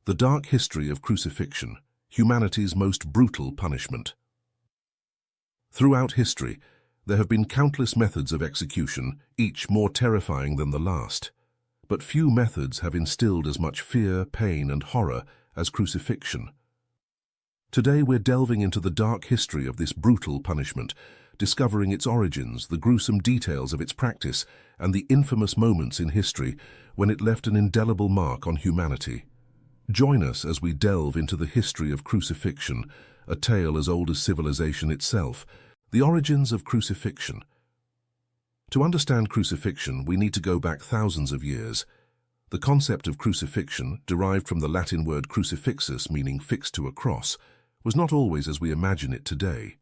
The dark history of crucifixion, humanity's most brutal punishment. Throughout history, there have been countless methods of execution, each more terrifying than the last. But few methods have instilled as much fear, pain, and horror as crucifixion. Today we're delving into the dark history of this brutal punishment, discovering its origins, the gruesome details of its practice, and the infamous moments in history when it left an indelible mark on humanity. Join us as we delve into the history of crucifixion, a tale as old as civilization itself. The origins of crucifixion. To understand crucifixion, we need to go back thousands of years. The concept of crucifixion, derived from the Latin word crucifixus, meaning fixed to a cross, was not always as we imagine it today.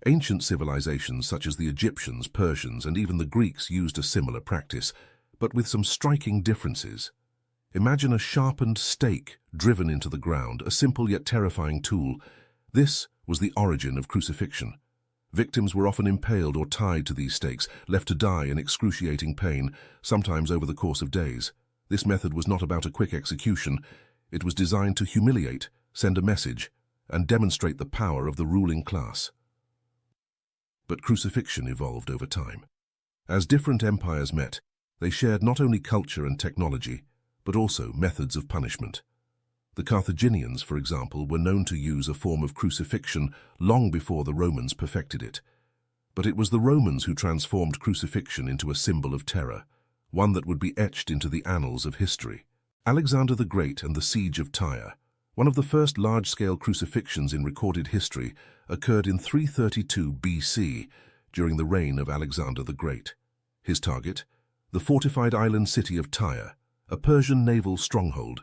Ancient civilizations such as the Egyptians, Persians, and even the Greeks used a similar practice, but with some striking differences. Imagine a sharpened stake driven into the ground, a simple yet terrifying tool. This was the origin of crucifixion. Victims were often impaled or tied to these stakes, left to die in excruciating pain, sometimes over the course of days. This method was not about a quick execution. It was designed to humiliate, send a message, and demonstrate the power of the ruling class. But crucifixion evolved over time. As different empires met, they shared not only culture and technology, but also methods of punishment. The Carthaginians, for example, were known to use a form of crucifixion long before the Romans perfected it. But it was the Romans who transformed crucifixion into a symbol of terror, one that would be etched into the annals of history. Alexander the Great and the Siege of Tyre, one of the first large-scale crucifixions in recorded history, occurred in 332 BC during the reign of Alexander the Great. His target, the fortified island city of Tyre, a Persian naval stronghold.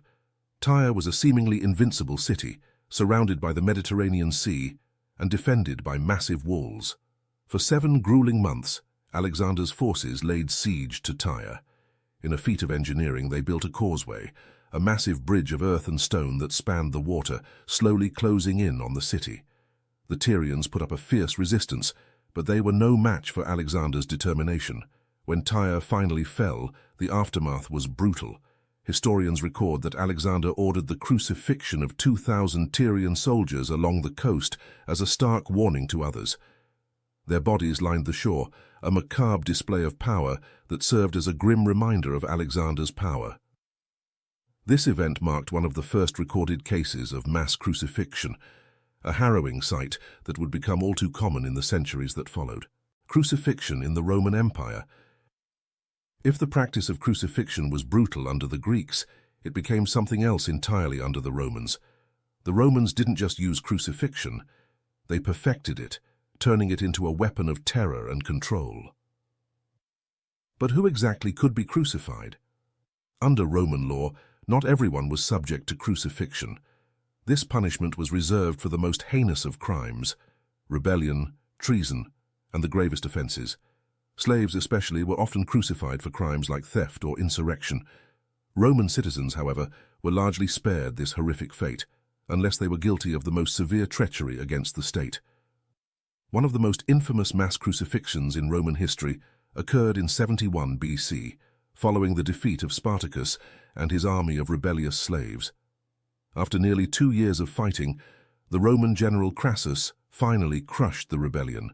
Tyre was a seemingly invincible city, surrounded by the Mediterranean Sea and defended by massive walls. For 7 grueling months, Alexander's forces laid siege to Tyre. In a feat of engineering, they built a causeway, a massive bridge of earth and stone that spanned the water, slowly closing in on the city. The Tyrians put up a fierce resistance, but they were no match for Alexander's determination. When Tyre finally fell, the aftermath was brutal. Historians record that Alexander ordered the crucifixion of 2,000 Tyrian soldiers along the coast as a stark warning to others. Their bodies lined the shore, a macabre display of power that served as a grim reminder of Alexander's power. This event marked one of the first recorded cases of mass crucifixion, a harrowing sight that would become all too common in the centuries that followed. Crucifixion in the Roman Empire. If the practice of crucifixion was brutal under the Greeks, it became something else entirely under the Romans. The Romans didn't just use crucifixion, they perfected it, turning it into a weapon of terror and control. But who exactly could be crucified? Under Roman law, not everyone was subject to crucifixion. This punishment was reserved for the most heinous of crimes: rebellion, treason, and the gravest offenses. Slaves especially were often crucified for crimes like theft or insurrection. Roman citizens, however, were largely spared this horrific fate, unless they were guilty of the most severe treachery against the state. One of the most infamous mass crucifixions in Roman history occurred in 71 BC, following the defeat of Spartacus and his army of rebellious slaves. After nearly 2 years of fighting, the Roman general Crassus finally crushed the rebellion.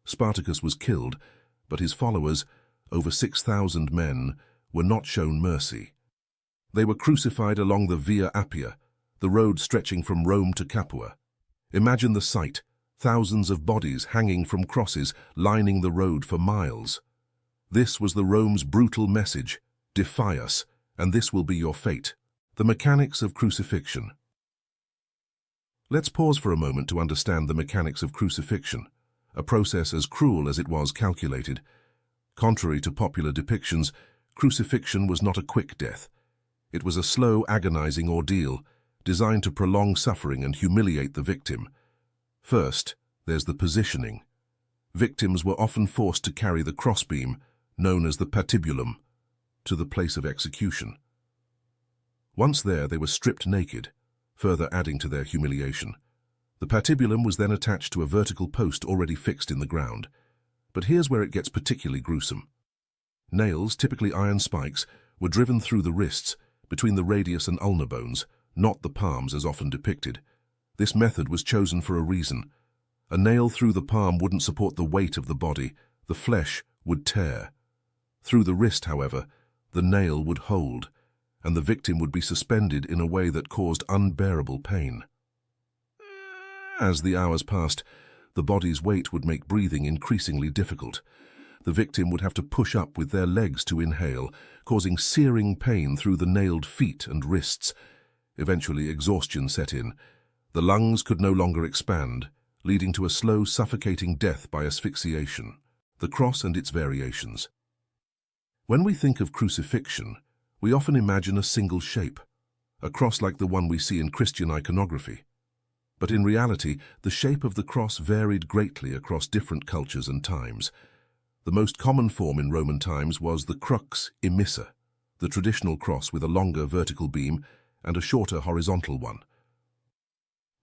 Spartacus was killed, but his followers, over 6,000 men, were not shown mercy. They were crucified along the Via Appia, the road stretching from Rome to Capua. Imagine the sight, thousands of bodies hanging from crosses lining the road for miles. This was the Rome's brutal message: defy us, and this will be your fate. The mechanics of crucifixion. Let's pause for a moment to understand the mechanics of crucifixion, a process as cruel as it was calculated. Contrary to popular depictions, crucifixion was not a quick death. It was a slow, agonizing ordeal, designed to prolong suffering and humiliate the victim. First, there's the positioning. Victims were often forced to carry the crossbeam, known as the patibulum, to the place of execution. Once there, they were stripped naked, further adding to their humiliation. The patibulum was then attached to a vertical post already fixed in the ground. But here's where it gets particularly gruesome. Nails, typically iron spikes, were driven through the wrists, between the radius and ulnar bones, not the palms as often depicted. This method was chosen for a reason. A nail through the palm wouldn't support the weight of the body, the flesh would tear. Through the wrist, however, the nail would hold, and the victim would be suspended in a way that caused unbearable pain. As the hours passed, the body's weight would make breathing increasingly difficult. The victim would have to push up with their legs to inhale, causing searing pain through the nailed feet and wrists. Eventually, exhaustion set in. The lungs could no longer expand, leading to a slow, suffocating death by asphyxiation. The cross and its variations. When we think of crucifixion, we often imagine a single shape, a cross like the one we see in Christian iconography. But in reality, the shape of the cross varied greatly across different cultures and times. The most common form in Roman times was the crux immissa, the traditional cross with a longer vertical beam and a shorter horizontal one.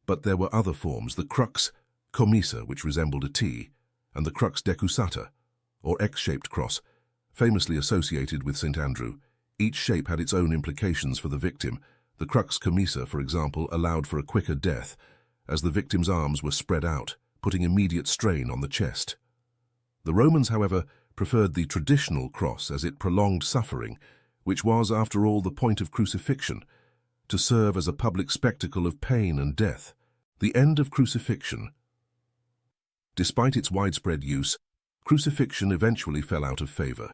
But there were other forms, the crux commissa, which resembled a T, and the crux decusata, or X-shaped cross, famously associated with St. Andrew. Each shape had its own implications for the victim. The crux commissa, for example, allowed for a quicker death, as the victim's arms were spread out, putting immediate strain on the chest. The Romans, however, preferred the traditional cross as it prolonged suffering, which was, after all, the point of crucifixion, to serve as a public spectacle of pain and death. The end of crucifixion. Despite its widespread use, crucifixion eventually fell out of favor.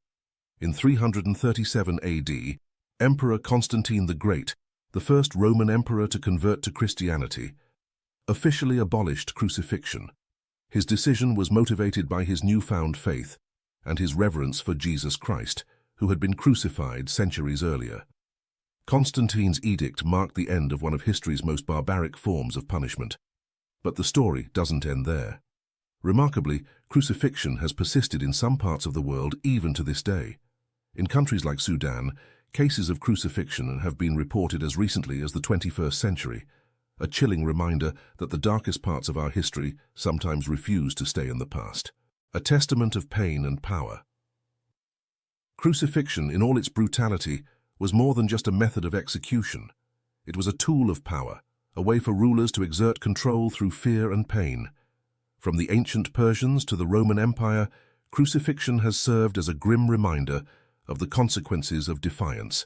In 337 AD, Emperor Constantine the Great, the first Roman emperor to convert to Christianity, officially abolished crucifixion. His decision was motivated by his newfound faith and his reverence for Jesus Christ, who had been crucified centuries earlier. Constantine's edict marked the end of one of history's most barbaric forms of punishment. But the story doesn't end there. Remarkably, crucifixion has persisted in some parts of the world even to this day. In countries like Sudan, cases of crucifixion have been reported as recently as the 21st century, a chilling reminder that the darkest parts of our history sometimes refuse to stay in the past. A testament of pain and power. Crucifixion, in all its brutality, was more than just a method of execution. It was a tool of power, a way for rulers to exert control through fear and pain. From the ancient Persians to the Roman Empire, crucifixion has served as a grim reminder of the consequences of defiance.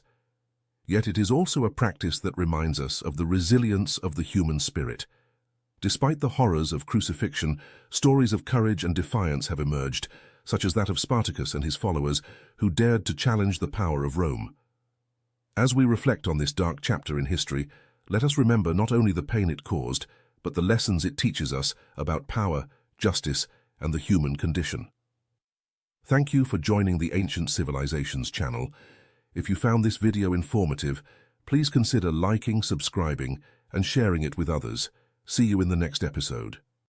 Yet it is also a practice that reminds us of the resilience of the human spirit. Despite the horrors of crucifixion, stories of courage and defiance have emerged, such as that of Spartacus and his followers, who dared to challenge the power of Rome. As we reflect on this dark chapter in history, let us remember not only the pain it caused, but the lessons it teaches us about power, justice, and the human condition. Thank you for joining the Ancient Civilizations channel. If you found this video informative, please consider liking, subscribing, and sharing it with others. See you in the next episode.